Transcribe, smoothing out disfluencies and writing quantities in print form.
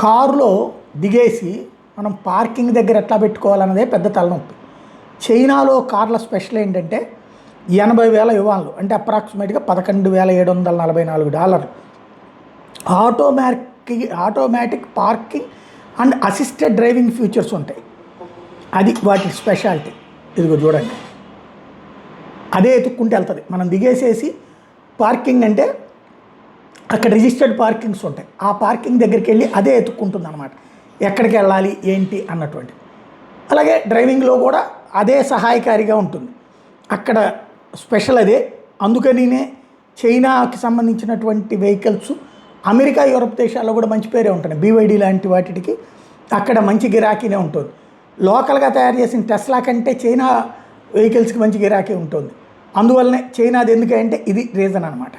కారులో దిగేసి మనం పార్కింగ్ దగ్గర ఎట్లా పెట్టుకోవాలన్నదే పెద్ద తలనొప్పి. చైనాలో కార్ల స్పెషల్ ఏంటంటే 80,000 యువాన్లు అంటే అప్రాక్సిమేట్గా $11,744. Automatic parking and assisted driving features ఉంటాయి. అది వాటి స్పెషాలిటీ. ఇదిగో చూడండి, అదే ఎత్తుక్కుంటే వెళ్తుంది. మనం దిగేసేసి పార్కింగ్ అంటే అక్కడ రిజిస్టర్డ్ పార్కింగ్స్ ఉంటాయి. ఆ పార్కింగ్ దగ్గరికి వెళ్ళి అదే ఎత్తుక్కుంటుంది అనమాట, ఎక్కడికి వెళ్ళాలి ఏంటి అన్నటువంటి. అలాగే డ్రైవింగ్లో కూడా అదే సహాయకారిగా ఉంటుంది. అక్కడ స్పెషల్ అదే. అందుకనినే చైనాకి సంబంధించినటువంటి వెహికల్స్ అమెరికా, యూరప్ దేశాల్లో కూడా మంచి పేరే ఉంటుంది. BYD లాంటి వాటికి అక్కడ మంచి గిరాకీనే ఉంటుంది. లోకల్గా తయారు చేసిన టెస్లా కంటే చైనా వెహికల్స్కి మంచి గిరాకీ ఉంటుంది. అందువల్లనే చైనాది ఎందుకంటే ఇది రీజన్ అనమాట.